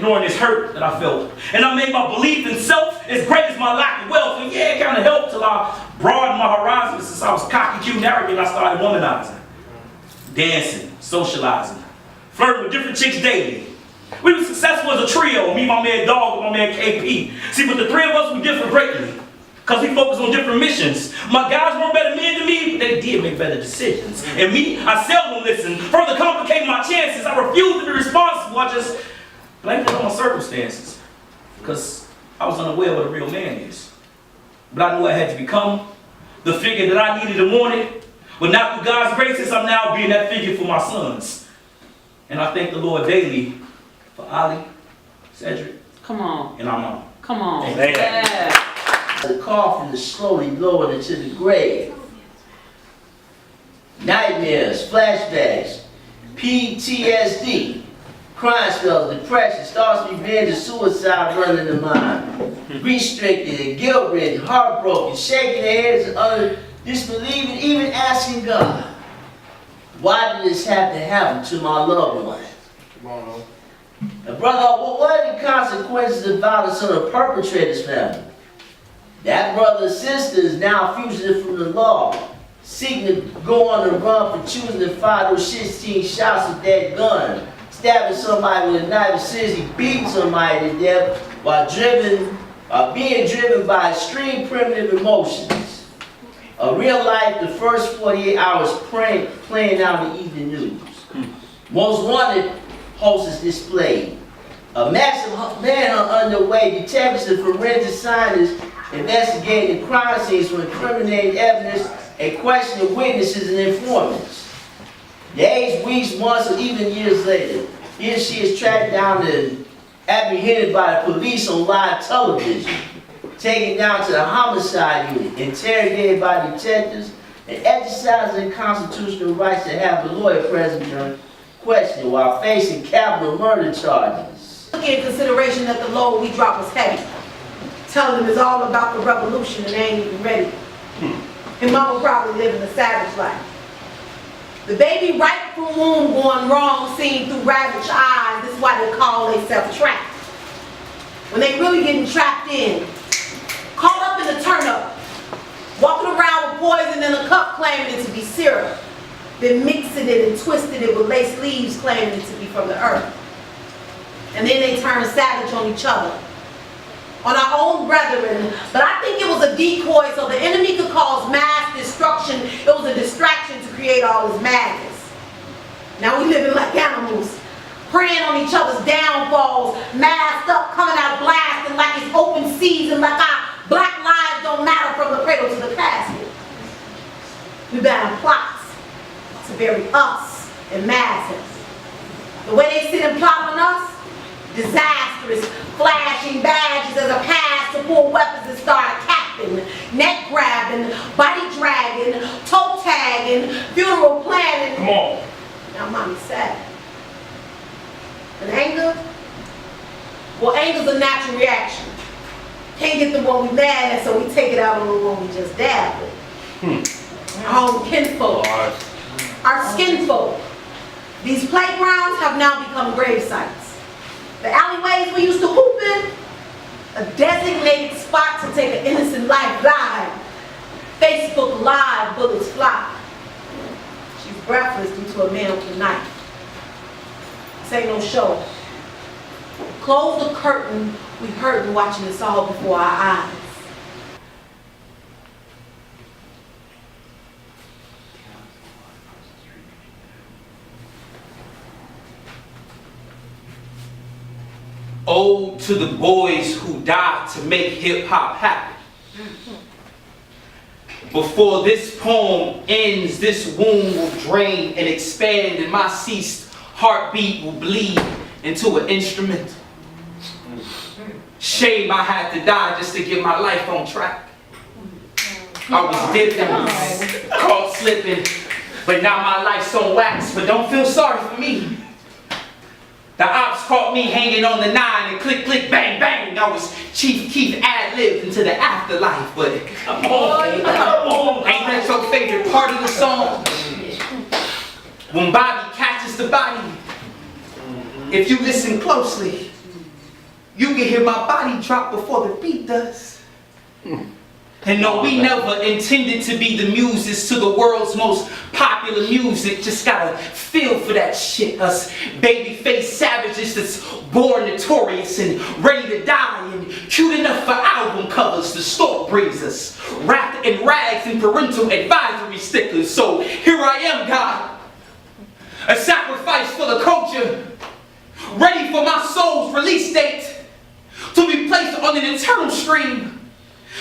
ignoring this hurt that I felt. And I made my belief in self as great as my lack of wealth. And yeah, it kind of helped till I broadened my horizons. Since I was cocky, cute, and arrogant, I started womanizing, dancing, socializing, flirting with different chicks daily. We were successful as a trio, me, my man Dog, and my man KP. See, but the three of us, we differ greatly, because we focus on different missions. My guys weren't better men than me, but they did make better decisions. And me, I seldom listened, further complicating my chances. I refused to be responsible. I just blamed it on my circumstances, because I was unaware what a real man is. But I knew I had to become the figure that I needed and wanted. But now through God's graces, I'm now being that figure for my sons. And I thank the Lord daily for Ali, Cedric, come on, and Armand. Come on. Yeah. The coffin is slowly lowered into the grave. Nightmares, flashbacks, PTSD, crime spells, depression, thoughts of revenge and suicide running in the mind. Restricted and guilt-ridden, heartbroken, shaking their heads and disbelieving, even asking God, why did this have to happen to my loved one? Come on, Now, brother, what are the consequences of violence on a perpetrator's family? That brother or sister is now a fugitive from the law, seeking to go on the run for choosing to fire those 16 shots with that gun, stabbing somebody with a knife, and seriously beating somebody to death while being driven by extreme primitive emotions. A real life, the first 48 hours playing out in the evening news. Most Wanted posters displayed. A massive manhunt underway. Detectives and forensic scientists investigating crime scenes for incriminating evidence and questioning witnesses and informants. Days, weeks, months, or even years later, he or she is tracked down and apprehended by the police on live television, taken down to the homicide unit, interrogated by detectives, and exercising their constitutional rights to have a lawyer present during questioning while facing capital murder charges. Took in consideration that the load we dropped was heavy. Telling them it's all about the revolution and they ain't even ready. And mama probably living a savage life. The baby right from womb going wrong, seen through ravaged eyes. This is why they call themselves trapped. When they really getting trapped in, caught up in the turnip, walking around with poison in a cup claiming it to be syrup, then mixing it and twisting it with lace leaves claiming it to be from the earth. And then they turn savage on each other, on our own brethren. But I think it was a decoy so the enemy could cause mass destruction. It was a distraction to create all this madness. Now we living like animals, preying on each other's downfalls, masked up, coming out blasting like it's open season, like our black lives don't matter from the cradle to the casket. We battle plots to bury us in masses. The way they sit and plot on us, disastrous, flashing badges as a pass to pull weapons and start capping, neck grabbing, body dragging, toe tagging, funeral planning. Come on. Now mommy's sad. And anger? Well, anger's a natural reaction. Can't get the one we mad at, so we take it out on the one we just dabbed with. Our own kinfolk. Our skinfolk. These playgrounds have now become grave sites. The alleyways we used to hoop in, a designated spot to take an innocent life live. Facebook Live, bullets fly. She's breathless due to a man with a knife. This ain't no show. Close the curtain, we hurtin' watching this all before our eyes. Ode to the boys who died to make hip-hop happen. Before this poem ends, this wound will drain and expand, and my ceased heartbeat will bleed into an instrumental. Shame I had to die just to get my life on track. I was dipping, caught slipping, but now my life's on wax. But don't feel sorry for me. The ops caught me hanging on the 9 and click, click, bang, bang. I was Chief Keef ad-libbed into the afterlife, but come on, ain't that your favorite part of the song? When Bobby catches the body, if you listen closely, You can hear my body drop before the beat does. And no, we never intended to be the muses to the world's most popular music. Just gotta feel for that shit. Us baby-faced savages that's born notorious and ready to die and cute enough for album covers to stalk breezers. Wrapped in rags and parental advisory stickers. So here I am, God. A sacrifice for the culture. Ready for my soul's release date. To be placed on an eternal stream.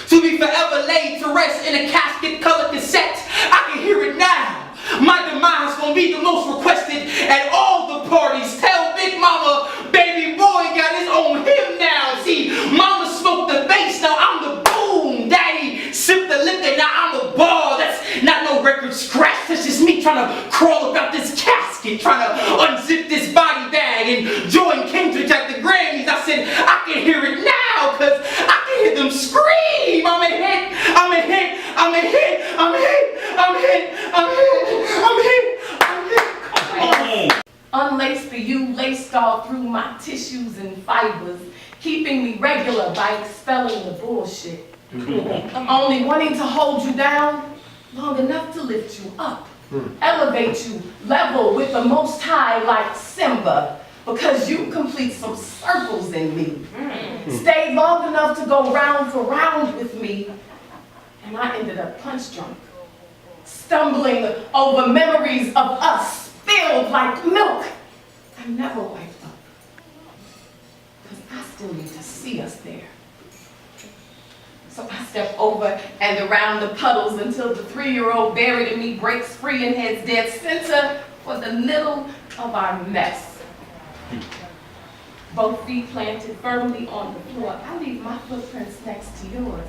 To be forever laid to rest in a casket-colored cassette. I can hear it now. My demise gonna be the most requested at all the parties. Tell Big Mama, baby boy got his own hymn now. See, Mama smoked the bass, now I'm the boom. Daddy sipped the liquor, now I'm a ball. That's not no record scratch. That's just me trying to crawl about this casket, trying to unzip this body bag and join Kendrick at the Grammys. I said, I can hear it now, cause I can hear them scream. I'm a hit, I'm a hit, I'm a hit, I'm a hit, I'm a hit, I'm a hit, I'm a hit, I'm a hit. Unlaced for you, laced all through my tissues and fibers, keeping me regular by expelling the bullshit. Only wanting to hold you down long enough to lift you up, elevate you level with the Most High like Simba, because you complete some circles in me. Stayed long enough to go round for round with me, and I ended up punch drunk, stumbling over memories of us spilled like milk. I never wiped up, because I still need to see us there. So I step over and around the puddles until the 3-year-old buried in me breaks free and heads dead center for the middle of our mess. Both feet planted firmly on the floor, I leave my footprints next to yours,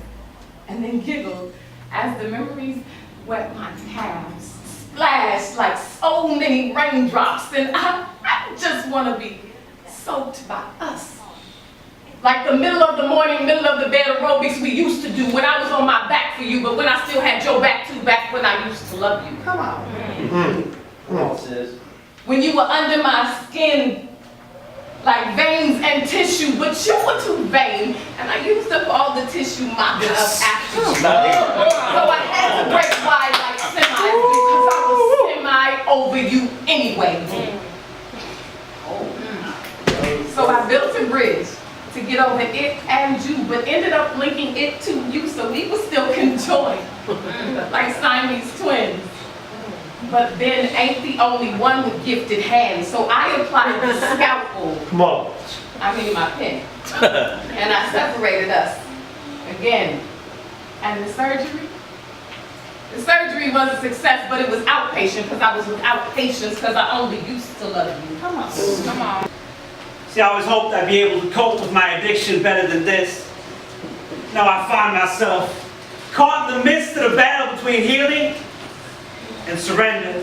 and then giggle as the memories wet my calves, splashed like so many raindrops, and I just want to be soaked by us. Like the middle of the morning, middle of the bed aerobics we used to do when I was on my back for you, but when I still had your back too, back when I used to love you. Come on. Come on, sis. When you were under my skin, like veins and tissue, but you were too vain, and I used up all the tissue mopping up after you. So I had to break wide like semis because I was semi over you anyway. So I built a bridge to get over it and you, but ended up linking it to you so we were still conjoined, like Siamese twins. But Ben ain't the only one with gifted hands, so I applied the scalpel. Come on. I mean my pen. And I separated us again. And the surgery? The surgery was a success, but it was outpatient because I was without patience because I only used to love you. Come on. Come on. See, I always hoped I'd be able to cope with my addiction better than this. Now I find myself caught in the midst of the battle between healing and surrender.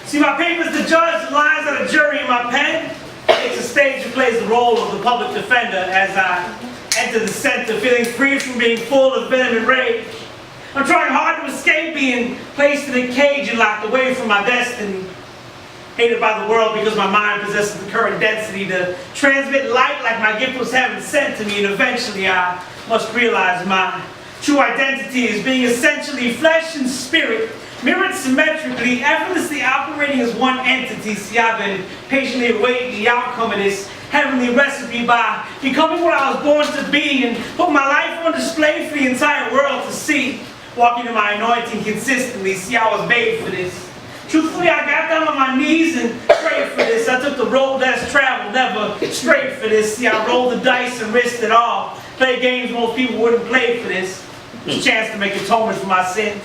See, my paper's the judge, the lines are the jury, in my pen takes a stage and plays the role of the public defender as I enter the center, feeling free from being full of venom and rage. I'm trying hard to escape being placed in a cage and locked away from my destiny. Hated by the world because my mind possesses the current density to transmit light like my gift was heaven sent to me, and eventually I must realize my true identity is being essentially flesh and spirit, mirrored symmetrically, effortlessly operating as one entity. See, I've been patiently awaiting the outcome of this heavenly recipe by becoming what I was born to be and put my life on display for the entire world to see. Walking in my anointing consistently, see, I was made for this. Truthfully, I got down on my knees and prayed for this. I took the road less traveled, never straight for this. See, I rolled the dice and risked it all. Played games most people wouldn't play for this. It's a chance to make atonement for my sins.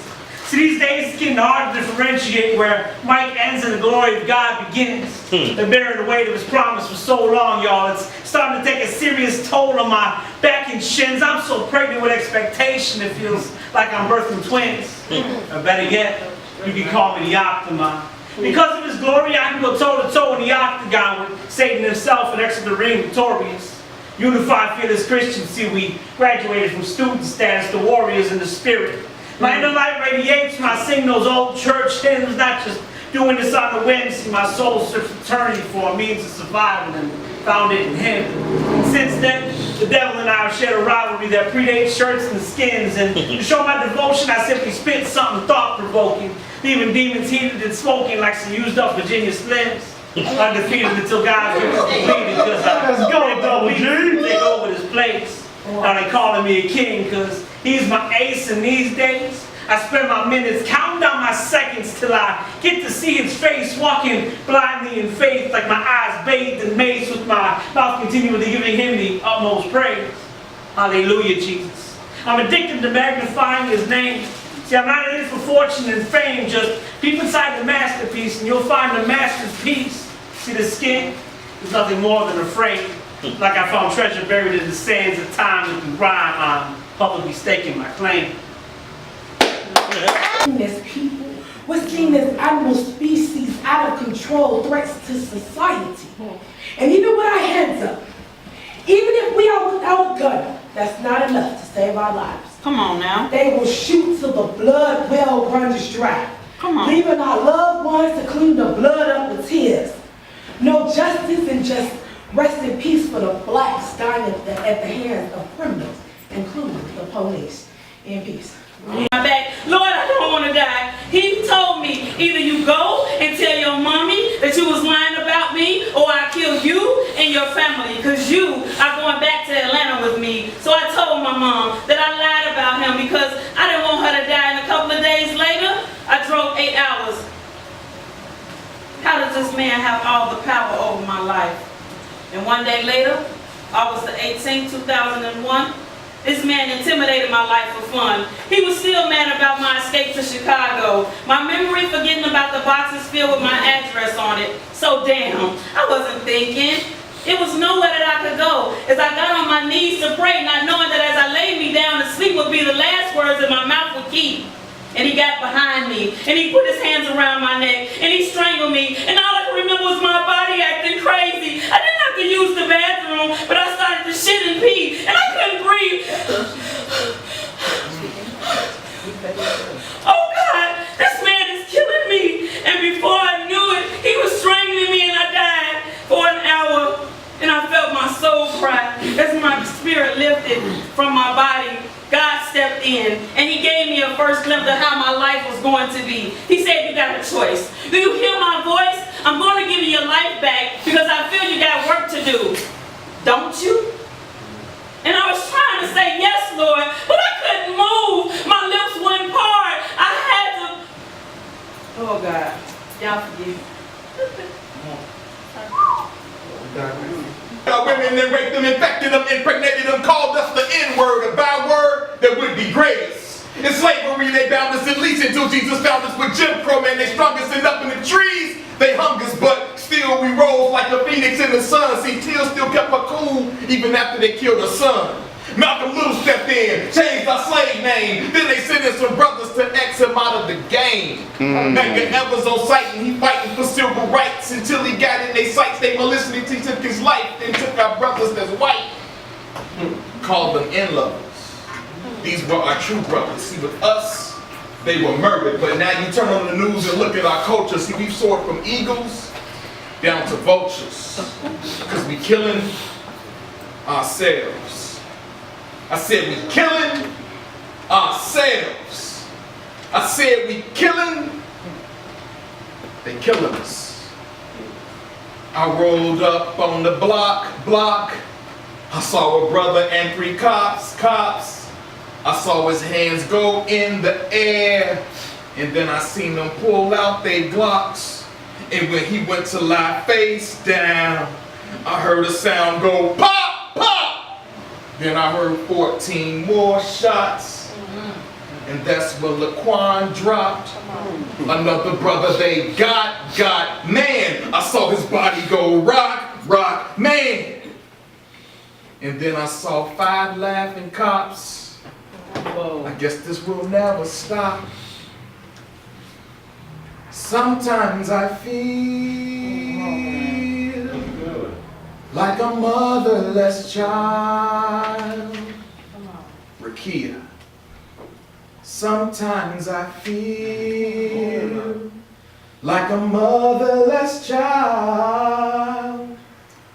See, these days it's getting hard to differentiate where Mike ends and the glory of God begins. They're bearing the weight of his promise for so long, y'all. It's starting to take a serious toll on my back and shins. I'm so pregnant with expectation, it feels like I'm birthing twins. Or better yet, you can call me the Optima. Because of his glory, I can go toe-to-toe in the octagon with Satan himself and exit the ring victorious. Unified, fearless Christians, see, we graduated from student status to warriors in the spirit. My inner light radiates when I sing those old church hymns, not just doing this on the whim. See, my soul searches eternity for a means of survival and found it in him. Since then, the devil and I have shared a rivalry that predates shirts and skins, and to show my devotion, I simply spit something thought-provoking, leaving demons heated and smoking like some used-up Virginia Slims. Undefeated until God gives us completed, because Let's go, Double G. take over this place. Now they calling me a king, because he's my ace, and these days, I spend my minutes counting down my seconds till I get to see his face, walking blindly in faith, like my eyes bathed in mace, with my mouth continually giving him the utmost praise. Hallelujah, Jesus. I'm addicted to magnifying his name. See, I'm not in it for fortune and fame, just peep inside the masterpiece and you'll find the master's piece. See the skin? It's nothing more than a frame. Like I found treasure buried in the sands of time that can rhyme, I'm publicly staking my claim. As people, we're seen as animal species out of control, threats to society. And even with our hands up, even if we are without a gun, that's not enough to save our lives. Come on now. They will shoot till the blood well runs dry, Come on. leaving our loved ones to clean the blood up with tears. No justice and just rest in peace for the blacks dying at the hands of criminals, including the police. In peace. My back. Lord, I don't want to die. He told me, either you go and tell your mommy that you was lying about me, or I kill you and your family, because you are going back to Atlanta with me. So I told my mom that I lied about him because I didn't want her to die. And a couple of days later, I drove 8 hours. How does this man have all the power over my life? And one day later, August the 18th, 2001, this man intimidated my life for fun. He was still mad about my escape to Chicago. My memory forgetting about the boxes filled with my address on it. So damn, I wasn't thinking. It was nowhere that I could go. As I got on my knees to pray, not knowing that as I laid me down to sleep would be the last words that my mouth would keep. And he got behind me, and he put his hands around my neck, and he strangled me, and all I can remember was my body acting crazy. I didn't have to use the bathroom, but I started to shit and pee, and I couldn't breathe. Oh God, this man is killing me. And before I knew it, he was strangling me, and I died for an hour. And I felt my soul cry as my spirit lifted from my body. God stepped in, and he gave me a first glimpse of how my life was going to be. He said, you got a choice. Do you hear my voice? I'm going to give you your life back because I feel you got work to do. Don't you? And I was trying to say yes, Lord, but I couldn't move. My lips wouldn't part. I had to... Oh, God. Y'all forgive me. Women and raped them, infected them, impregnated them, called us the N-word, a bad word that would degrade us. In slavery, they bound us at least until Jesus found us with Jim Crow, man. They strung us up in the trees. They hung us, but still we rose like a phoenix in the sun. See, Till still kept her cool even after they killed her son. Malcolm Little stepped in, changed our slave name. Then they sent in some brothers to X him out of the game. Medgar Evers on sight and he fighting for civil rights until he got in their sights. They maliciously he took his life, then took our brothers that's white. Called them in-lovers. These were our true brothers. See, with us, they were murdered. But now you turn on the news and look at our culture. See, we've soared from eagles down to vultures. Because we killing ourselves. I said we killing ourselves. I said we killing, they killing us. I rolled up on the block. I saw a brother and 3 cops. I saw his hands go in the air. And then I seen them pull out their Glocks. And when he went to lie face down, I heard a sound go pop, pop. Then I heard 14 more shots. And that's when Laquan dropped. Another brother they got, man. I saw his body go rock, man. And then I saw 5 laughing cops. I guess this will never stop. Sometimes I feel like a motherless child. Rakia. Sometimes I feel like a motherless child.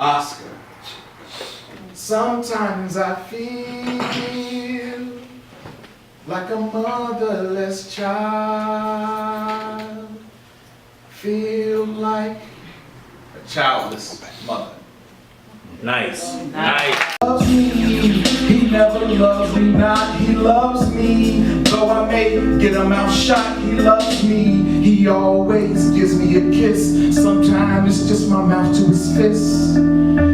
Oscar. Sometimes I feel like a motherless child. Feel like a childless mother. Nice. Nice. Loves me, he never loves me not, he loves me. Though I may get a mouth shot, he loves me. He always gives me a kiss. Sometimes it's just my mouth to his fist.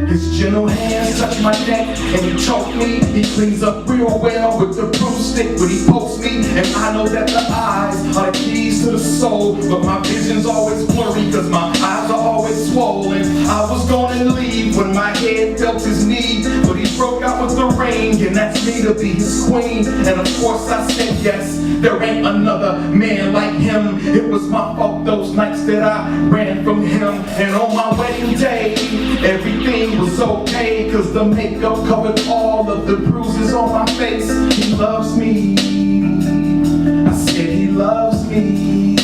His gentle hands touch my neck and he choke me. He cleans up real well with the broomstick when he pokes me. And I know that the eyes are the keys to the soul, but my vision's always blurry cause my eyes are always swollen. I was gonna leave when my head felt his need, but he broke out with the ring and asked me to be his queen. And of course I said yes, there ain't another man like him. It was my fault those nights that I ran from him. And on my wedding day, everything was okay, cause the makeup covered all of the bruises on my face. He loves me, I said he loves me.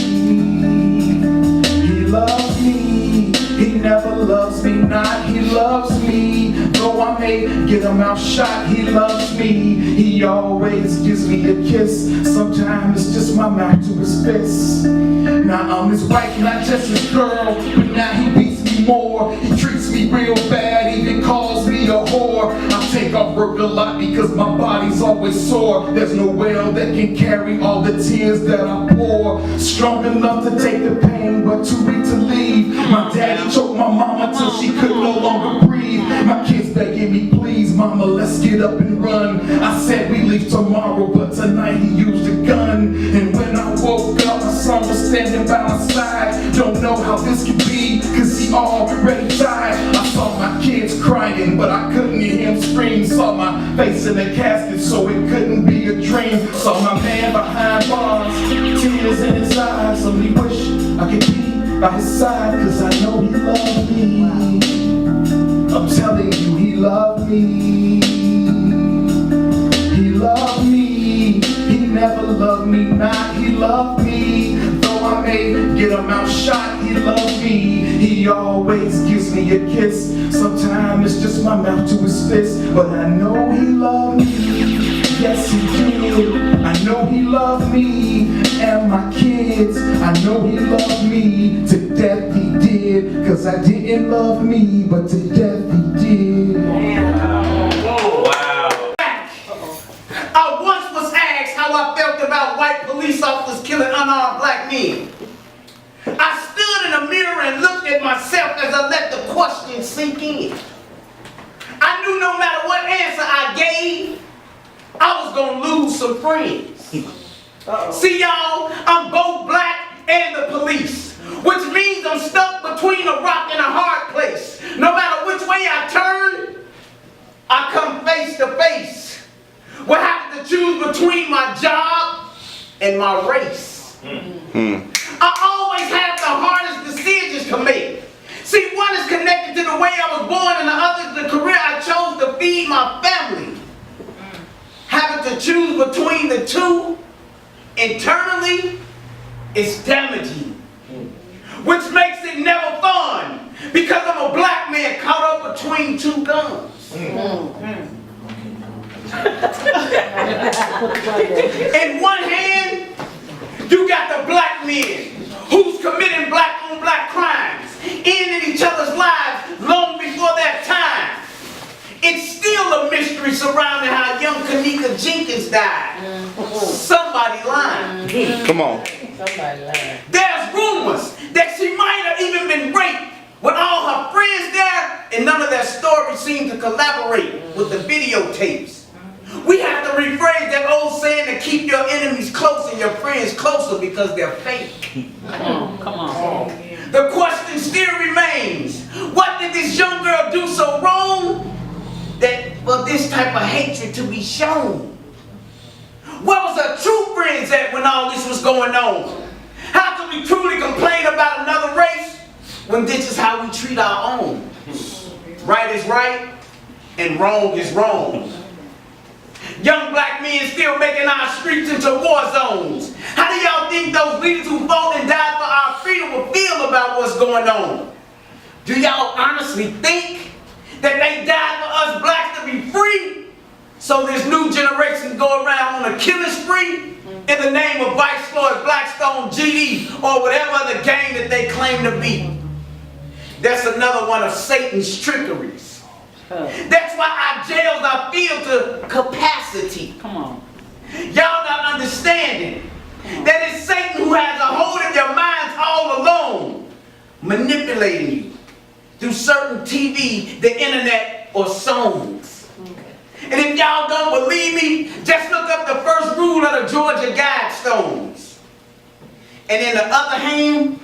He loves me, he never loves me not, he loves me. Though I may get a mouth shot, he loves me. He always gives me a kiss. Sometimes it's just my mouth to his fist. Now I'm his wife, not just his girl, but now he beats me more. He treats me real bad, even calls me a whore. I take off work a lot because my body's always sore. There's no well that can carry all the tears that I pour. Strong enough to take the pain, but too weak to leave. My daddy choked my mama till she could no longer breathe. My kids begging me, please, mama, let's get up and run. I said we leave tomorrow, but tonight he used a gun. And when I woke up, my son was standing by my side. Don't know how this could be, cause he already died. I saw my kids crying, but I couldn't hear him scream. Saw my face in the casket, so it couldn't be a dream. Saw my man behind bars, tears in his eyes. Only wish I could be by his side, cause I know he loved me. I'm telling you, he loved me. He loved me. He never loved me not, he loved me. Though I may get a mouth shot, he loved me. He always gives me a kiss. Sometimes it's just my mouth to his fist, but I know he loved me. Yes, he did. I know he loved me and my kids. I know he loved me to death, he did. Cause I didn't love me, but to death he did. Wow. I once was asked how I felt about white police officers killing unarmed black men. I stood in the mirror and looked at myself as I let the question sink in. I knew no matter what answer I gave, I was gonna lose some friends. See y'all, I'm both black and the police, which means I'm stuck between a rock and a hard place. No matter which way I turn, I come face to face. We'll have to choose between my job and my race. I always have the hardest decisions to make. See, one is connected to the way I was born and the other is the career I chose to feed my family. Having to choose between the two, internally, is damaging. Which makes it never fun, because I'm a black man caught up between two guns. In one hand, you got the black men who's committing black on black crimes, ending each other's lives long before their time. It's still a mystery surrounding how young Kanika Jenkins died. Somebody lying. Come on. There's rumors that she might have even been raped with all her friends there, and none of their stories seem to collaborate with the videotapes. We have to rephrase that old saying to keep your enemies close and your friends closer because they're fake. Come on. The question still remains, what did this young girl do so wrong that for this type of hatred to be shown? Where was her true friends at when all this was going on? How can we truly complain about another race when this is how we treat our own? Right is right and wrong is wrong. Young black men still making our streets into war zones. How do y'all think those leaders who fought and died for our freedom will feel about what's going on? Do y'all honestly think that they died for us blacks to be free, so this new generation go around on a killing spree in the name of Vice Lord, Blackstone, GD, or whatever other gang that they claim to be. That's another one of Satan's trickeries. That's why our jails are filled to capacity. Come on. Y'all not understanding that it's Satan who has a hold of your minds all alone, manipulating you through certain TV, the internet, or songs. And if y'all don't believe me, just look up the first rule of the Georgia Guidestones. And in the other hand,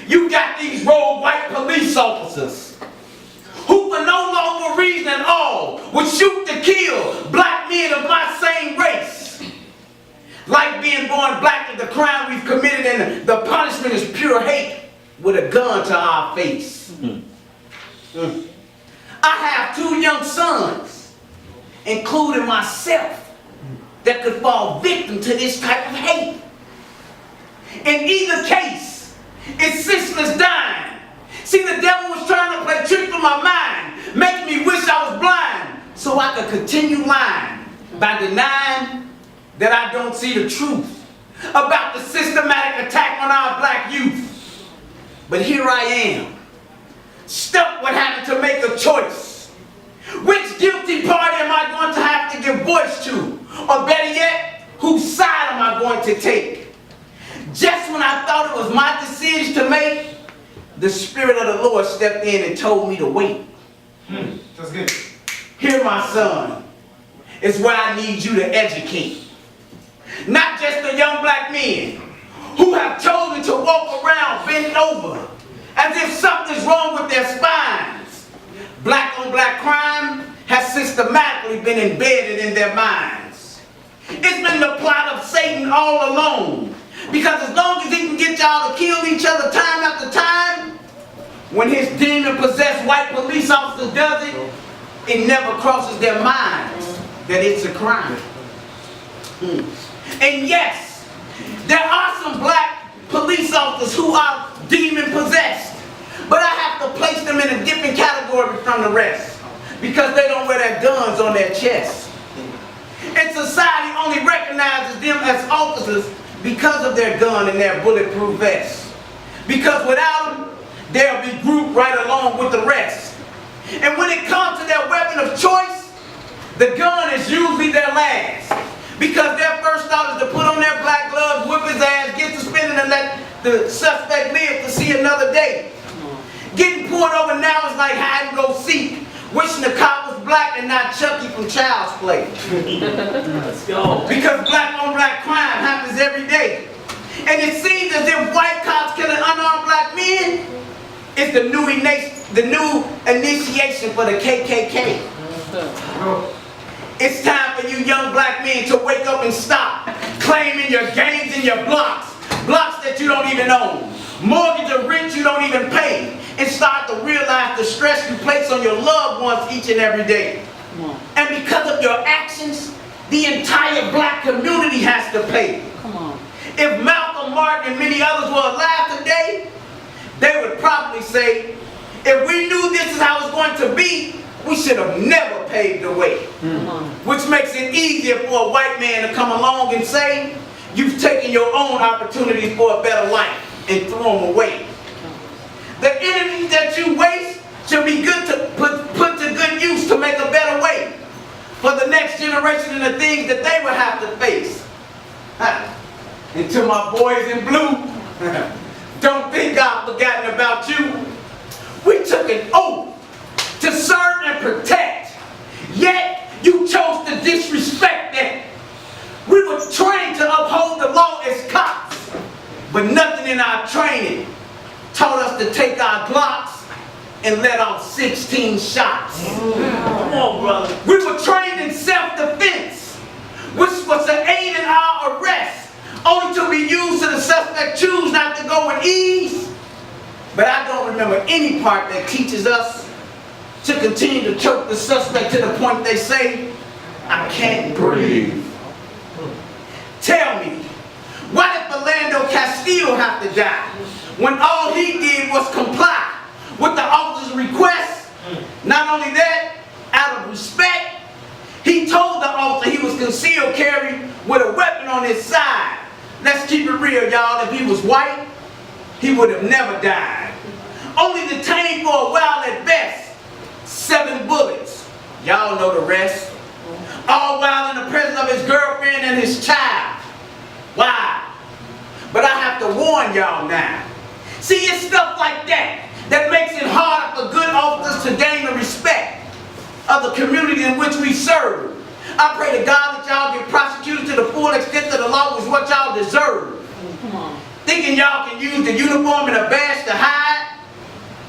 you got these rogue white police officers who for no longer reason at all would shoot to kill black men of my same race. Like being born black is the crime we've committed and the punishment is pure hate with a gun to our face. I have 2 young sons, including myself, that could fall victim to this type of hate. In either case, it's senseless dying. See, the devil was trying to play tricks on my mind, making me wish I was blind, so I could continue lying by denying that I don't see the truth about the systematic attack on our black youth. But here I am, stuck with having to make a choice. Which guilty party am I going to have to give voice to? Or better yet, whose side am I going to take? Just when I thought it was my decision to make, the Spirit of the Lord stepped in and told me to wait. That's good. Here, my son, is where I need you to educate. Not just the young black men who have chosen to walk around bent over as if something's wrong with their spines. Black on black crime has systematically been embedded in their minds. It's been the plot of Satan all along. Because as long as he can get y'all to kill each other time after time, when his demon-possessed white police officer does it, it never crosses their minds that it's a crime. And yes, there are some black police officers who are demon-possessed, but I have to place them in a different category from the rest because they don't wear their guns on their chests. And society only recognizes them as officers because of their gun and their bulletproof vests. Because without them, they'll be grouped right along with the rest. And when it comes to their weapon of choice, the gun is usually their last. Because their first thought is to put on their black gloves, whip his ass, get suspended, and let the suspect live to see another day. Getting pulled over now is like hide and go seek, wishing the cop was black and not Chucky from Child's Play. Let's go. Because black on black crime happens every day. And it seems as if white cops killing unarmed black men is the new initiation for the KKK. It's time for you young black men to wake up and stop claiming your gangs and your blocks that you don't even own, mortgage or rent you don't even pay, and start to realize the stress you place on your loved ones each and every day. And because of your actions, the entire black community has to pay. Come on. If Malcolm, Martin, and many others were alive today, they would probably say, if we knew this is how it's going to be, we should have never paved the way. Which makes it easier for a white man to come along and say, you've taken your own opportunity for a better life and throw them away. The energy that you waste should be good to put to good use to make a better way for the next generation and the things that they will have to face. And to my boys in blue, don't think I've forgotten about you. We took an oath to serve and protect, yet you chose to disrespect that. We were trained to uphold the law as cops, but nothing in our training taught us to take our Glocks and let off 16 shots. Come on, brother. We were trained in self-defense, which was to aid in our arrest, only to be used to the suspect choose not to go with ease. But I don't remember any part that teaches us to continue to choke the suspect to the point they say, I can't breathe. Tell me, why did Philando Castile have to die when all he did was comply with the officer's request Not only that, out of respect, he told the officer he was concealed carry with a weapon on his side. Let's keep it real, y'all. If he was white, he would have never died. Only detained for a while at best. 7 bullets. Y'all know the rest. All while in the presence of his girlfriend and his child. Why? But I have to warn y'all now. See, it's stuff like that that makes it harder for good officers to gain the respect of the community in which we serve. I pray to God that y'all get prosecuted to the full extent of the law is what y'all deserve. Come on. Thinking y'all can use the uniform and a badge to hide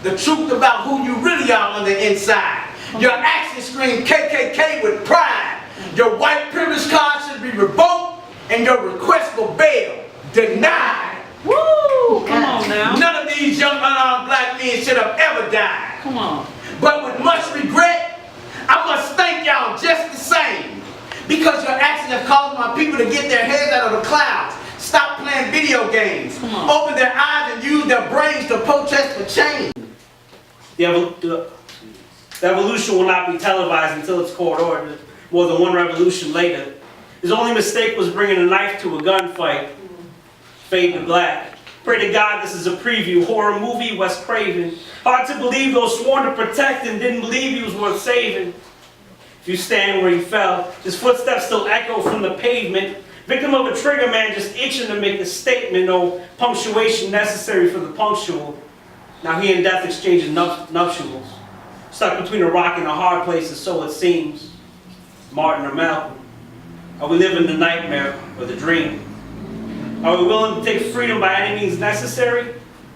the truth about who you really are on the inside. Your actions scream KKK with pride. Your white privilege card should be revoked and your request for bail denied. Woo! Come on now. None of these young unarmed black men should have ever died. Come on. But with much regret, I must thank y'all just the same. Because your actions have caused my people to get their heads out of the clouds, stop playing video games, open their eyes and use their brains to protest for change. The evolution will not be televised until it's court ordered. More than one revolution later. His only mistake was bringing a knife to a gunfight. Fade to black. Pray to God this is a preview. Horror movie, Wes Craven. Hard to believe those sworn to protect and didn't believe he was worth saving. If you stand where he fell, his footsteps still echo from the pavement. Victim of a trigger man just itching to make a statement. No punctuation necessary for the punctual. Now he and death exchanging nuptials. Stuck between a rock and a hard place, and so it seems. Martin or Malcolm. Are we living the nightmare or the dream? Are we willing to take freedom by any means necessary?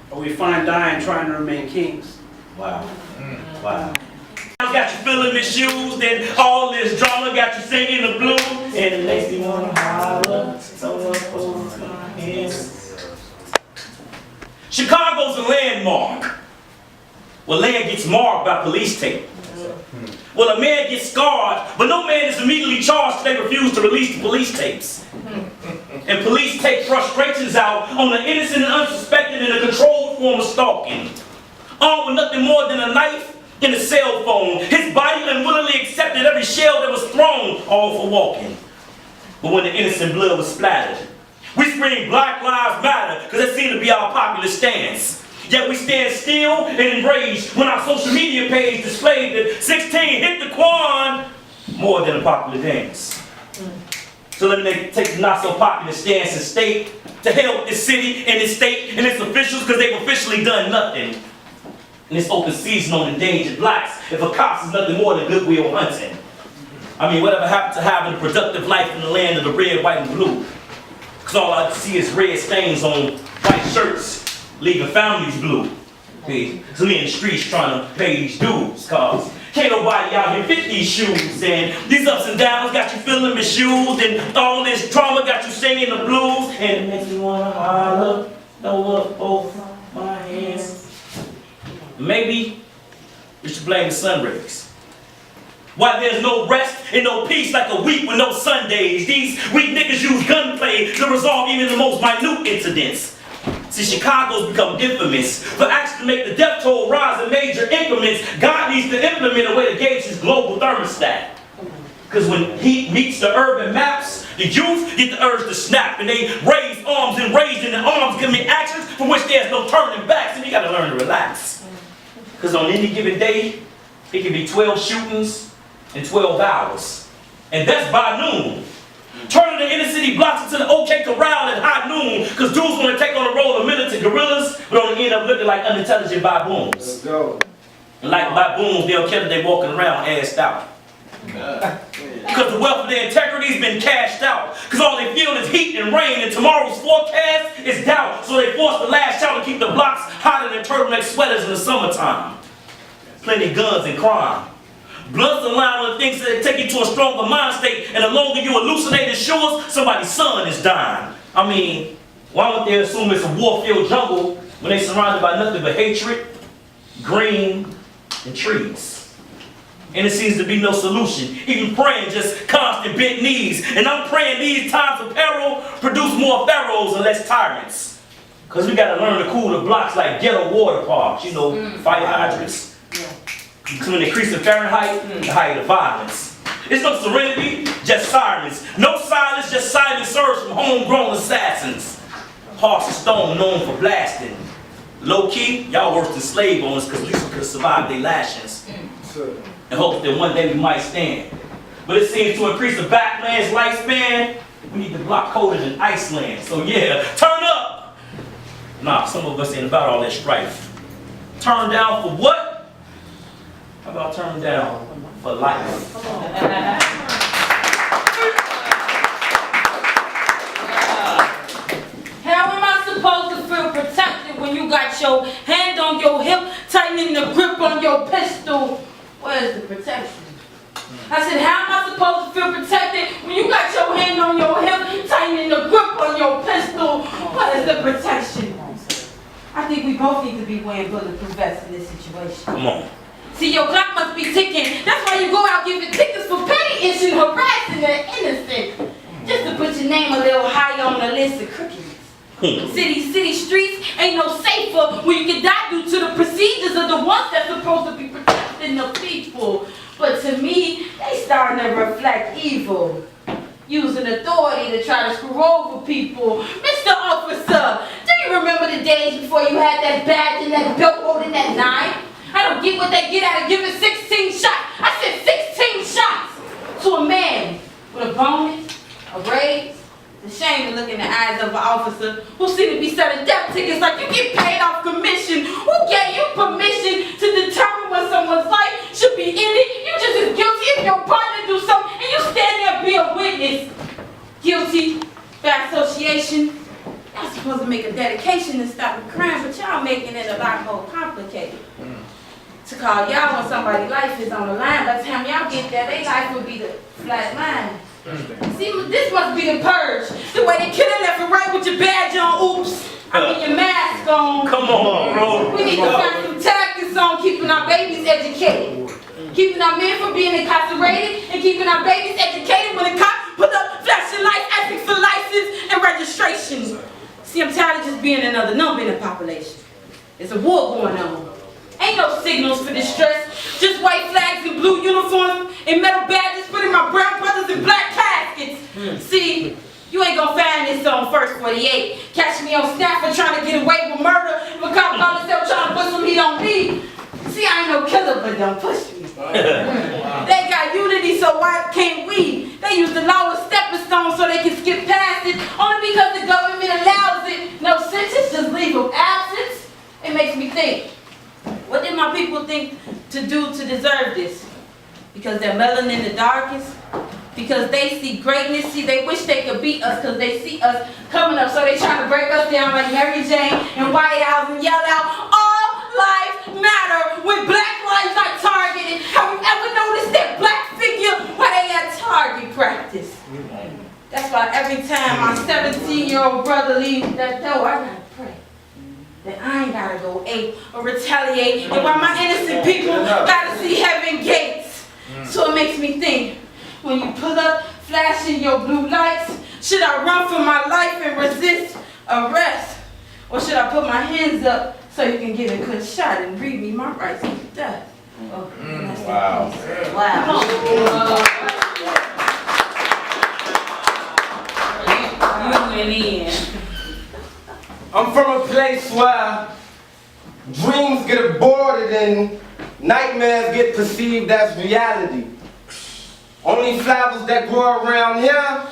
Or we find dying trying to remain kings? Wow. Wow. Got you feeling misused, and all this drama got you singing the blues, and it makes me wanna holler. Chicago's a landmark. Well, land gets marked by police tape. Well, a man gets scarred, but no man is immediately charged if they refuse to release the police tapes. And police take frustrations out on the innocent and unsuspecting in a controlled form of stalking. Armed with nothing more than a knife and a cell phone, his body unwillingly accepted every shell that was thrown, all for walking. But when the innocent blood was splattered, we screamed Black Lives Matter, because that seemed to be our popular stance. Yet we stand still and enraged when our social media page displayed that 16 hit the Quan more than a popular dance. So let me take the not so popular stance and state to hell with this city and its state and its officials, because they've officially done nothing. And it's open season on endangered blacks if a cops is nothing more than goodwill hunting. I mean, whatever happened to having a productive life in the land of the red, white, and blue? Because all I see is red stains on white shirts, leaving families blue. So me in the streets trying to pay these dues, cause can't nobody out here fit these shoes. And these ups and downs got you feeling misused, and all this trauma got you singing the blues, and it makes me wanna holler, throw up both my hands. Maybe we should blame the sun rays. Why there's no rest and no peace like a week with no Sundays. These weak niggas use gunplay to resolve even the most minute incidents. See, Chicago's become infamous for actions to make the death toll rise in major increments. God needs to implement a way to gauge his global thermostat. Because when heat meets the urban maps, the youth get the urge to snap, and they raise arms, and raised in the arms commit actions for which there's no turning back. So you gotta learn to relax. Because on any given day, it can be 12 shootings in 12 hours. And that's by noon. Turning the inner city blocks into the OK Corral at high noon, because dudes want to take on the role of militant guerrillas, but only end up looking like unintelligent baboons. Let's go. And like baboons, they'll kill they walking around assed out. Because the wealth of their integrity has been cashed out. Because all they feel is heat and rain, and tomorrow's forecast is doubt. So they force the last out to keep the blocks hotter than turtleneck sweaters in the summertime. Plenty of guns and crime. Blood's the line of the things that take you to a stronger mind state, and the longer you hallucinate and shows, somebody's son is dying. I mean, why would they assume it's a war-filled jungle when they're surrounded by nothing but hatred, green, and trees? And it seems to be no solution. Even praying, just constant bent knees. And I'm praying these times of peril produce more pharaohs and less tyrants. Because we got to learn to cool the blocks like ghetto water parks, you know, fire hydrants. Between the increase in Fahrenheit, the height of violence. It's no serenity, just sirens. No silence, just silent surge from homegrown assassins. Harsh as stone, known for blasting. Low key, y'all worse than slave owners because at least we could survive their lashings. And hope that one day we might stand. But it seems to increase the backland's lifespan, we need to block colder than Iceland. So yeah, turn up! Nah, some of us ain't about all that strife. Turn down for what? How about turn down for life? How am I supposed to feel protected when you got your hand on your hip, tightening the grip on your pistol? Where's the protection? I said, how am I supposed to feel protected when you got your hand on your hip, tightening the grip on your pistol? What is the protection? I think we both need to be wearing bulletproof vests in this situation. Come on. See, your clock must be ticking. That's why you go out giving tickets for petty issue, harassing the innocent. Just to put your name a little higher on the list of crookies. City streets ain't no safer when you can die due to the procedures of the ones that's supposed to be protecting the people. But to me, they starting to reflect evil. Using authority to try to screw over people. Mr. Officer, do you remember the days before you had that badge and that belt holding that knife? I don't get what they get out of giving 16 shots. I said 16 shots to a man with a bonus, a raise. It's a shame to look in the eyes of an officer who seem to be selling death tickets like you get paid off commission. Who gave you permission to determine when someone's life should be ended? You just as guilty if your partner do something and you stand there and be a witness. Guilty by association. Y'all supposed to make a dedication to stop the crime, but y'all making it a lot more complicated. To call y'all when somebody's life is on the line, by the time y'all get there, their life will be the flat line. See, this must be the purge. The way they kill it left and right with your badge on, oops. I mean your mask on. Come on, bro. We need to find some tactics on keeping our babies educated. Keeping our men from being incarcerated and keeping our babies educated when the cops put up flashing lights, asking for license and registration. See, I'm tired of just being another number in the population. There's a war going on. Ain't no signals for distress, just white flags and blue uniforms and metal badges putting my brown brothers in black caskets. See, you ain't gonna find this on First 48. Catch me on snap for trying to get away with murder. If a cop call himself trying to put some heat on me. See, I ain't no killer, but don't push me. They got unity, so why can't we? They use the law as stepping stones so they can skip past it, only because the government allows it. No sentence, just leave of absence. It makes me think. What did my people think to do to deserve this? Because they're melanin the darkest? Because they see greatness? See, they wish they could beat us because they see us coming up. So they trying to break us down like Mary Jane and White House and yell out, all lives matter when black lives are targeted. Have you ever noticed that black figure while they at target practice? That's why every time my 17-year-old brother leaves that door, I gotta pray that I ain't gotta go ape or retaliate, and why my innocent people gotta see heaven gates. So it makes me think, when you pull up, flashing your blue lights, should I run for my life and resist arrest? Or should I put my hands up so you can get a good shot and read me my rights to death? Oh, Wow. You went in. I'm from a place where dreams get aborted and nightmares get perceived as reality. Only flowers that grow around here,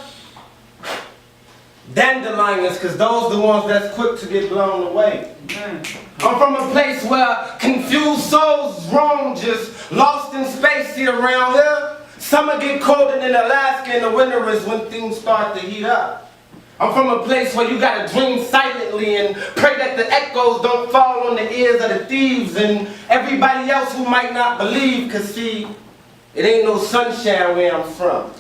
dandelions, because those are the ones that's quick to get blown away. I'm from a place where confused souls roam, just lost in space here around here. Summer get colder than Alaska and the winter is when things start to heat up. I'm from a place where you gotta dream silently and pray that the echoes don't fall on the ears of the thieves and everybody else who might not believe, cause see, it ain't no sunshine where I'm from.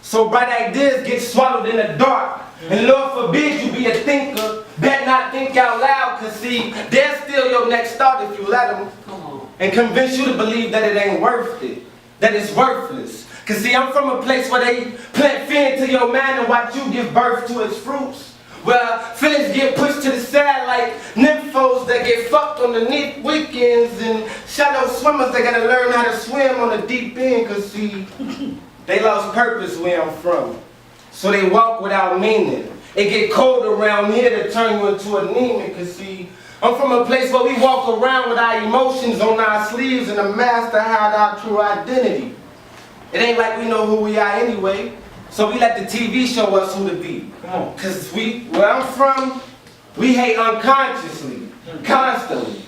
So bright ideas get swallowed in the dark. And Lord forbid you be a thinker, better not think out loud, cause see, they'll steal your next thought if you let them. And convince you to believe that it ain't worth it, that it's worthless. Cause see, I'm from a place where they plant fear into your mind and watch you give birth to its fruits. where feelings get pushed to the side like nymphos that get fucked on the weekends, and shallow swimmers that gotta learn how to swim on the deep end, cause see, they lost purpose where I'm from. So they walk without meaning. It get cold around here to turn you into anemic, cause see, I'm from a place where we walk around with our emotions on our sleeves and a mask to hide our true identity. It ain't like we know who we are anyway, so we let the TV show us who to be. Cause where I'm from, we hate unconsciously, constantly.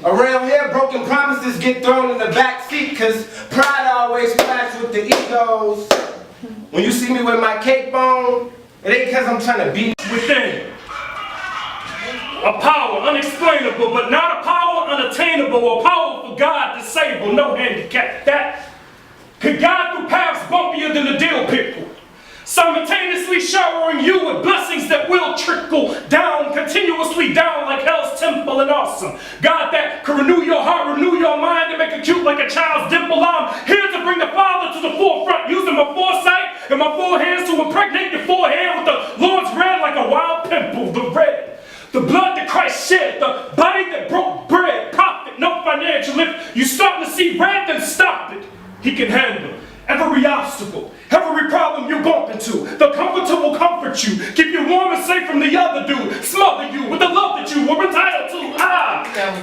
Around here, broken promises get thrown in the back seat, cause pride always clashes with the egos. When you see me with my cape on, it ain't cause I'm trying to be within. A power unexplainable, but not a power unattainable. A power for God disabled, no handicap. That could guide through paths bumpier than the dill pickle, simultaneously showering you with blessings that will trickle down, continuously down like hell's temple and awesome. God that can renew your heart, renew your mind, and make it cute like a child's dimple. I'm here to bring the Father to the forefront, using my foresight and my four hands to impregnate your forehead with the Lord's red like a wild pimple. The red, the blood that Christ shed, the body that broke bread, profit, no financial. If you starting to see red, then stop it. He can handle every obstacle, every problem you bump into. The comforter will comfort you, keep you warm and safe from the other dude, smother you with the love that you were entitled to.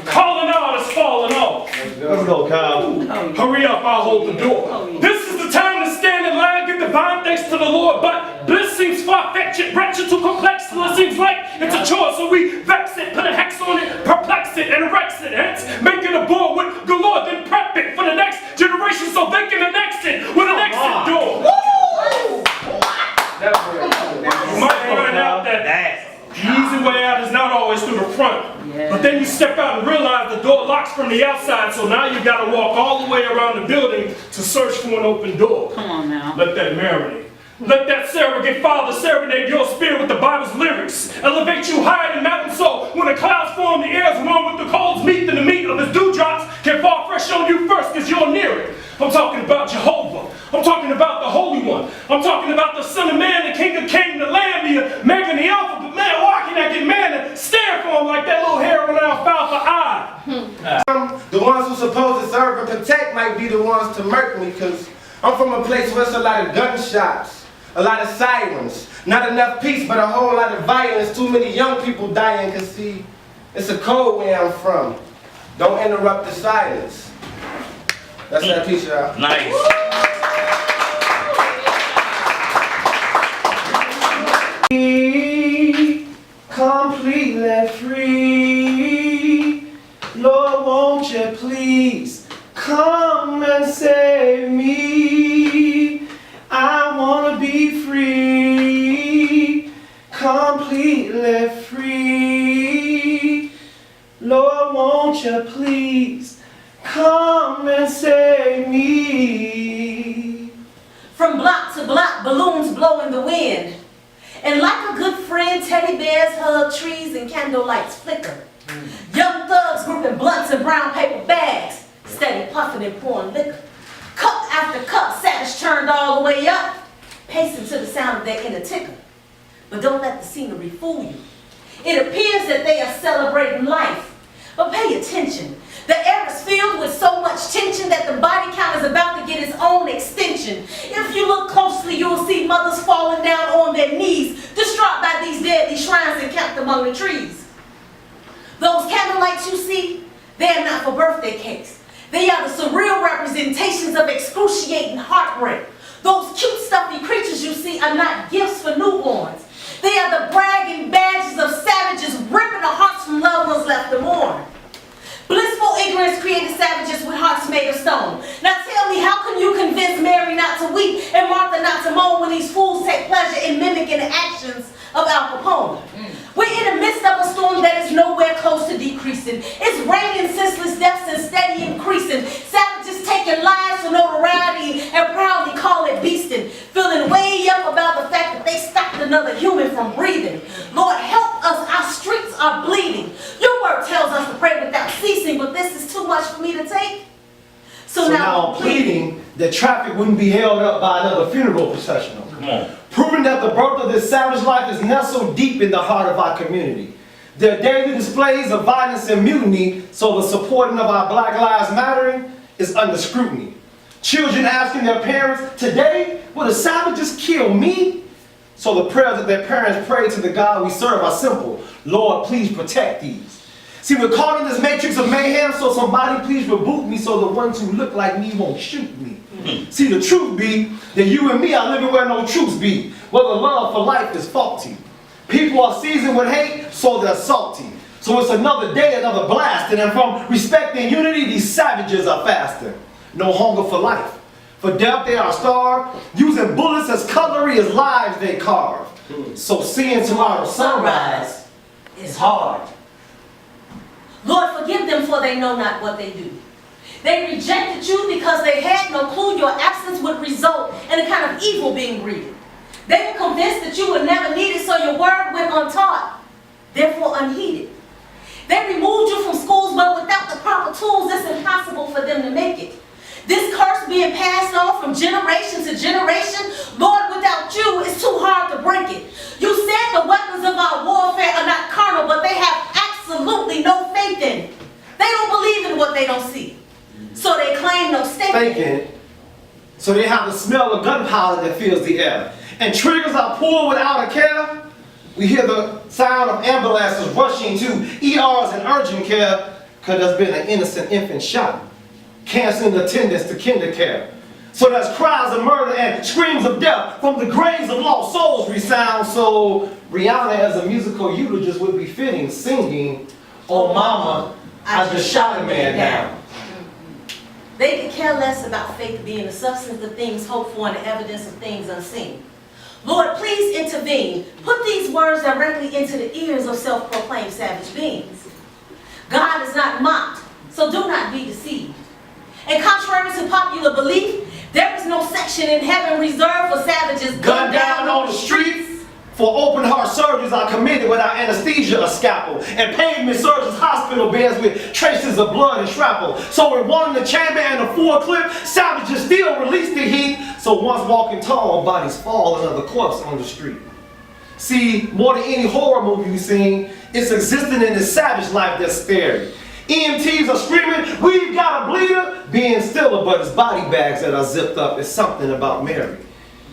Calling out is falling off. Let's go, Kyle. Hurry up, I'll hold the door. This is the time to stand in line, give divine thanks to the Lord, but bliss seems far-fetched, wretched, too complex, till it seems like it's a chore, so we vex it, put a hex on it, perplex it, and erect it, hence making a board with galore, then prep it for the next generation so they can annex it with an exit door. You might find out that the easy way out is not always through the front. But then you step out and realize the door locks from the outside, so now you gotta walk all the way around the building to search for an open door. Come on now. Let that marinate. Let that surrogate father serenade your spirit with the Bible's lyrics. Elevate you higher than mountains, so when the clouds form, the air's warm with the colds meet, then the meat of his dewdrops can fall fresh on you first, cause you're near it. I'm talking about Jehovah. I'm talking about the Holy One. I'm talking about the Son of Man, the King of Kings, the Lamb, the Omega, and the Alpha. But man, why can I get man to stare for him like that little hair on alfalfa eye? The ones who supposed to serve and protect might be the ones to murk me, cause I'm from a place where it's a lot of gunshots, a lot of sirens, not enough peace, but a whole lot of violence, too many young people dying, cause see, it's a cold where I'm from. Don't interrupt the silence. That's that piece, y'all. Nice. Completely free. Lord, won't you please come and save me? I want to be free, completely free. Lord, won't you please come and save me? From block to block, balloons blow in the wind. And like a good friend, teddy bears hug trees and candle lights flicker. Young thugs gripping blunts and brown paper bags, steady puffing and pouring liquor. Cup after cup, savage turned all the way up, pacing to the sound of their inner ticker. But don't let the scenery fool you. It appears that they are celebrating life. But pay attention. The air is filled with so much tension that the body count is about to get its own extension. If you look closely, you'll see mothers falling down on their knees, distraught by these deadly shrines encamped among the trees. Those candlelights you see, they are not for birthday cakes. They are the surreal representations of excruciating heartbreak. Those cute stuffy creatures you see are not gifts for newborns. They are the bragging badges of savages ripping the hearts from loved ones left to mourn. Blissful ignorance created savages with hearts made of stone. Now tell me, how can you convince Mary not to weep and Martha not to moan when these fools take pleasure in mimicking the actions of Al Capone? We're in the midst of a storm that is nowhere close to decreasing. It's raining senseless deaths and steady increasing. Savages taking lives for notoriety and proudly call it beasting. Feeling way up about the fact that they stopped another human from breathing. Lord, help us, our streets are bleeding. Your word tells us to pray without ceasing, but this is too much for me to take. So now I'm pleading that traffic wouldn't be held up by another funeral processional. Come on. proving that the birth of this savage life is nestled deep in the heart of our community. Their daily displays of violence and mutiny, so the supporting of our Black Lives Mattering is under scrutiny. Children asking their parents, today, will the savages kill me? So the prayers that their parents pray to the God we serve are simple. Lord, please protect these. See, we're caught in this matrix of mayhem, so somebody please reboot me so the ones who look like me won't shoot me. See, the truth be that you and me are living where no truths be, where the love for life is faulty. People are seasoned with hate, so they're salty. So it's another day, another blast, and from respect and unity, these savages are fasting. No hunger for life. For death they are starved, using bullets as cutlery as lives they carve. So seeing tomorrow's sunrise is hard. Lord, forgive them, for they know not what they do. They rejected you because they had no clue your absence would result in a kind of evil being breeded. They were convinced that you would never need it, so your word went untaught, therefore unheeded. They removed you from schools, but without the proper tools, it's impossible for them to make it. This curse being passed on from generation to generation, Lord, without you, it's too hard to break it. You said the weapons of our warfare are not carnal, but they have absolutely no faith in it. They don't believe in what they don't see. So they claim no stake in it. So they have the smell of gunpowder that fills the air. And triggers are pulled without a care. We hear the sound of ambulances rushing to ERs and urgent care because there's been an innocent infant shot, canceling attendance to kinder care. So there's cries of murder and screams of death from the graves of lost souls resound. So Rihanna as a musical eulogist would be fitting, singing, "Oh mama, I just shot a man down." They could care less about faith being the substance of things hoped for and the evidence of things unseen. Lord, please intervene. Put these words directly into the ears of self-proclaimed savage beings. God is not mocked, so do not be deceived. And contrary to popular belief, there is no section in heaven reserved for savages Gunned down on the streets. For open heart surgeries are committed without anesthesia or scalpel. And pavement surgeons hospital beds with traces of blood and shrapnel. So with one in the chamber and a full clip, savages still release the heat. So once walking tall, bodies fall, another corpse on the street. See, more than any horror movie you've seen, it's existing in this savage life that's scary. EMTs are screaming, "We've got a bleeder," being stiller, but it's body bags that are zipped up. It's something about Mary.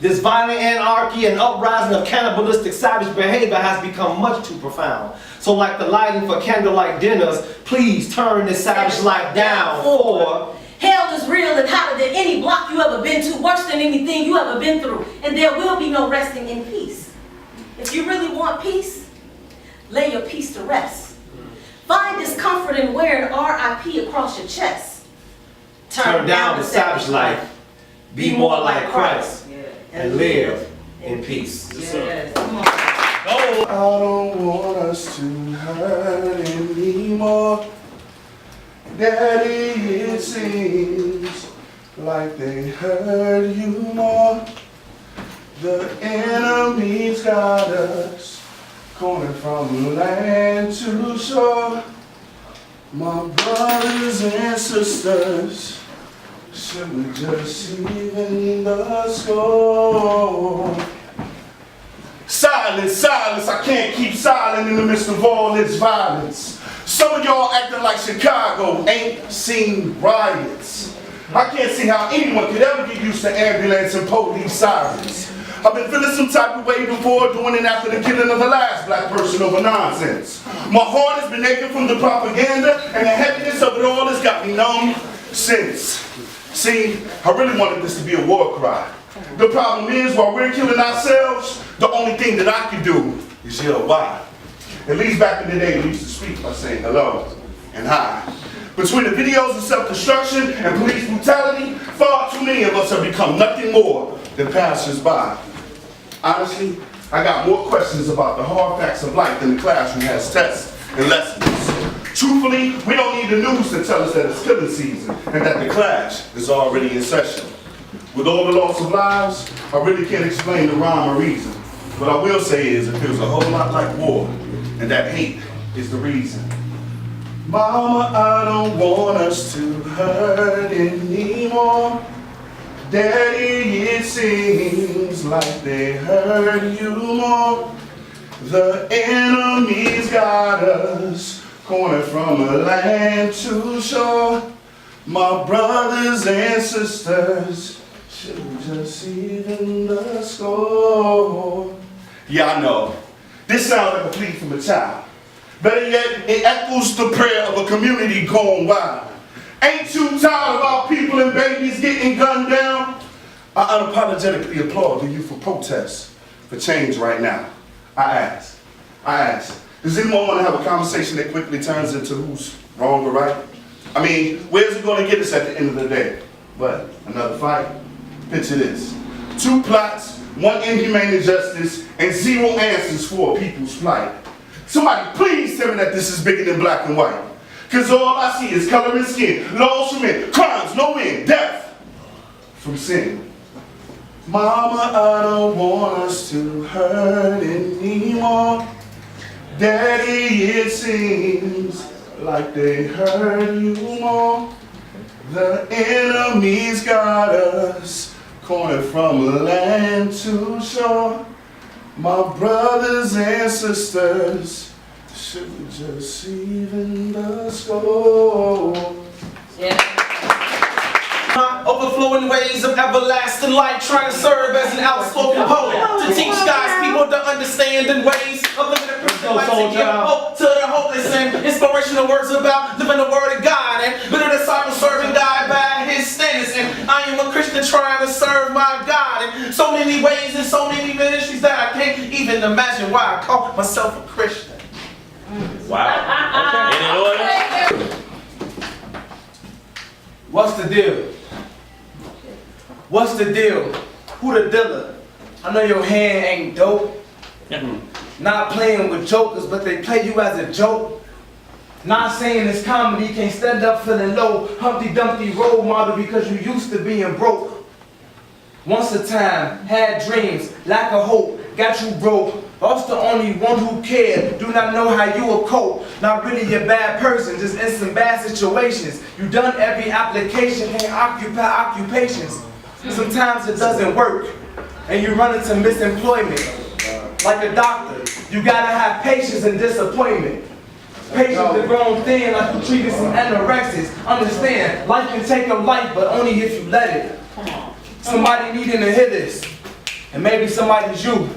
This violent anarchy and uprising of cannibalistic savage behavior has become much too profound. So like the lighting for candlelight dinners, please turn this savage life down for... Hell is real and hotter than any block you ever been to, worse than anything you ever been through. And there will be no resting in peace. If you really want peace, lay your peace to rest. Find discomfort in wearing RIP across your chest. Turn down the savage life. Be more like Christ. And live in peace. I don't want us to hurt anymore. Daddy, it seems like they hurt you more. The enemy's got us going from land to shore. My brothers and sisters, should we just even the score? Silence, silence, I can't keep silent in the midst of all this violence. Some of y'all acting like Chicago ain't seen riots. I can't see how anyone could ever get used to ambulance and police sirens. I've been feeling some type of way before, doing it after the killing of the last black person over nonsense. My heart has been aching from the propaganda, and the heaviness of it all has got me numb since. See, I really wanted this to be a war cry. The problem is, while we're killing ourselves, the only thing that I can do is yell why. At least back in the day, we used to speak by saying hello and hi. Between the videos of self-destruction and police brutality, far too many of us have become nothing more than passers-by. Honestly, I got more questions about the hard facts of life than the classroom has tests and lessons. Truthfully, we don't need the news to tell us that it's killing season and that the clash is already in session. With all the loss of lives, I really can't explain the rhyme or reason. What I will say is it feels a whole lot like war, and that hate is the reason. Mama, I don't want us to hurt anymore. Daddy, it seems like they hurt you more. The enemy's got us going from a land to shore. My brothers and sisters should just even the score. Yeah, I know. This sounds like a plea from a child. Better yet, it echoes the prayer of a community gone wild. Ain't you tired of our people and babies getting gunned down? I unapologetically applaud the youth for protest, for change right now. I ask, does anyone want to have a conversation that quickly turns into who's wrong or right? I mean, where's it going to get us at the end of the day? What, another fight? Picture this. 2 plots, 1 inhumane injustice, and 0 answers for a people's plight. Somebody please tell me that this is bigger than black and white. Cause all I see is color and skin, laws from men, crimes, no end, death from sin. Mama, I don't want us to hurt anymore. Daddy, it seems like they hurt you more. The enemy's got us cornered from land to shore. My brothers and sisters should just even the score. Overflowing ways of everlasting light, trying to serve as an outspoken poet to teach God's people to understand in ways of living a Christian life to give hope to the hopeless and inspirational words about living the word of God and being a disciple serving God by his standards. And I am a Christian trying to serve my God in so many ways and so many ministries that I can't even imagine why I call myself a Christian. Wow. Okay. Any order? What's the deal? What's the deal? Who the dealer? I know your hand ain't dope. Not playing with jokers, but they play you as a joke. Not saying it's comedy, can't stand up feeling low. Humpty Dumpty role model because you used to being broke. Once a time, had dreams, lack of hope, got you broke. Lost the only one who cared, do not know how you will cope. Not really a bad person, just in some bad situations. You done every application, can't occupy occupations. Sometimes it doesn't work, and you run into misemployment. Like a doctor, you gotta have patience and disappointment. Patience to grown thin like you treated some anorexics. Understand, life can take your life, but only if you let it. Somebody needing to hear this, and maybe somebody's you.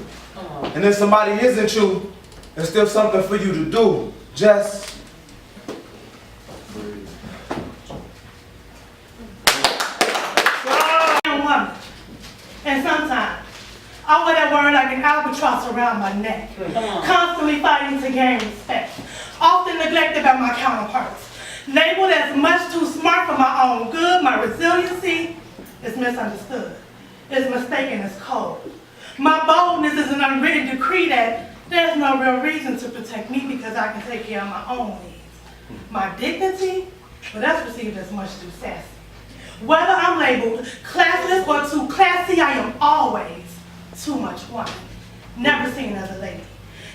And if somebody isn't you, there's still something for you to do. Just and sometimes I wear that word like an albatross around my neck, constantly fighting to gain respect, often neglected by my counterparts, labeled as much too smart for my own good. My resiliency is misunderstood, is mistaken as cold. My boldness is an unwritten decree that there's no real reason to protect me because I can take care of my own needs. My dignity, well, that's perceived as much too sassy. Whether I'm labeled classless or too classy, I am always too much woman. Never seen as a lady.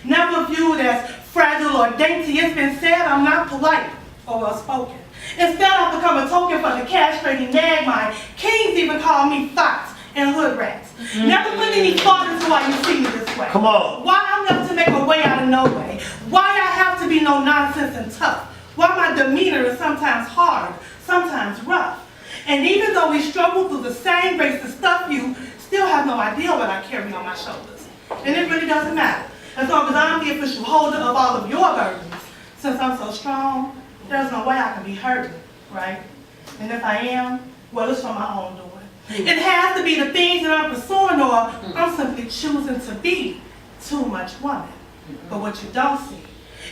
Never viewed as fragile or dainty. It's been said I'm not polite or well-spoken. Instead, I've become a token for the castrating nag. My kings even call me fox and hood rats. Never put any thought into why you see me this way. Come on. Why I'm left to make a way out of no way. Why I have to be no nonsense and tough. Why my demeanor is sometimes hard, sometimes rough. And even though we struggle through the same racist stuff, you still have no idea what I carry on my shoulders. And it really doesn't matter. As long as I'm the official holder of all of your burdens. Since I'm so strong, there's no way I can be hurting, right? And if I am, well, it's for my own doing. It has to be the things that I'm pursuing, or I'm simply choosing to be too much woman. But what you don't see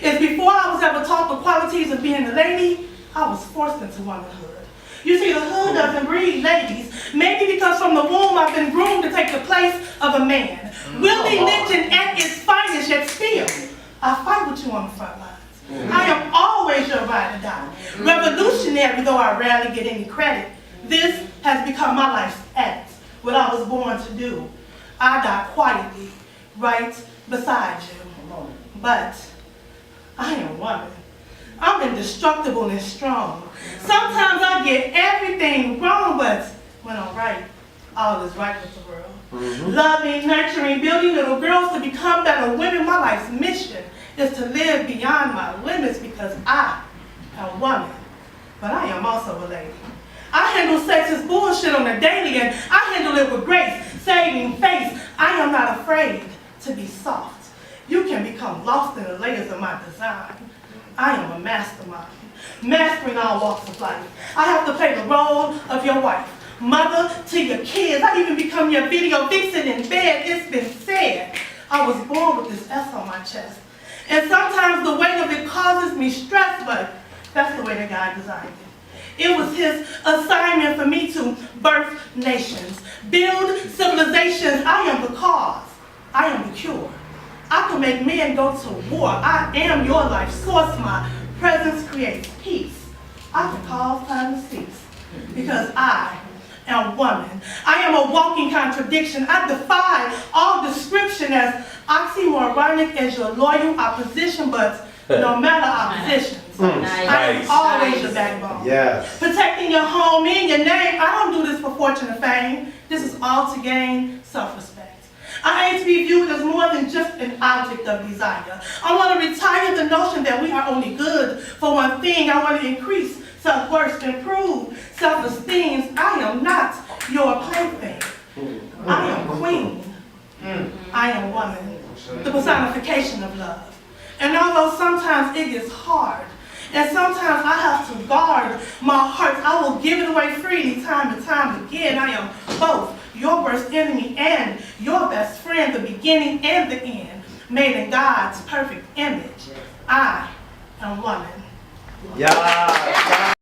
is before I was ever taught the qualities of being a lady, I was forced into womanhood. You see, the hood doesn't breed ladies, maybe because from the womb I've been groomed to take the place of a man. Willie lynching at its finest, yet still, I fight with you on the front lines. I am always your ride or die. Revolutionary, though I rarely get any credit, this has become my life's act, what I was born to do. I die quietly, right beside you. But I am woman. I'm indestructible and strong. Sometimes I get everything wrong, but when I'm right, all is right with the world. Loving, nurturing, building little girls to become better women. My life's mission is to live beyond my limits because I am a woman, but I am also a lady. I handle sexist bullshit on the daily and I handle it with grace, saving face. I am not afraid to be soft. You can become lost in the layers of my design. I am a mastermind, mastering all walks of life. I have to play the role of your wife, mother to your kids. I even become your video vixen in bed. It's been said I was born with this S on my chest. And sometimes the weight of it causes me stress, but that's the way that God designed it. It was his assignment for me to birth nations, build civilizations. I am the cause. I am the cure. I can make men go to war. I am your life source. My presence creates peace. I can cause time to cease because I am woman. I am a walking contradiction. I defy all description as oxymoronic as your loyal opposition, but no matter oppositions, I am always your backbone. Yes. Protecting your home and your name. I don't do this for fortune or fame. This is all to gain self-respect. I aim to be viewed as more than just an object of desire. I want to retire the notion that we are only good for one thing. I want to increase self-worth, improve self-esteem. I am not your plaything. I am queen. I am woman. The personification of love. And although sometimes it gets hard, and sometimes I have to guard my heart, I will give it away freely time and time again. I am both your worst enemy and your best friend, the beginning and the end, made in God's perfect image. I am woman. Yeah.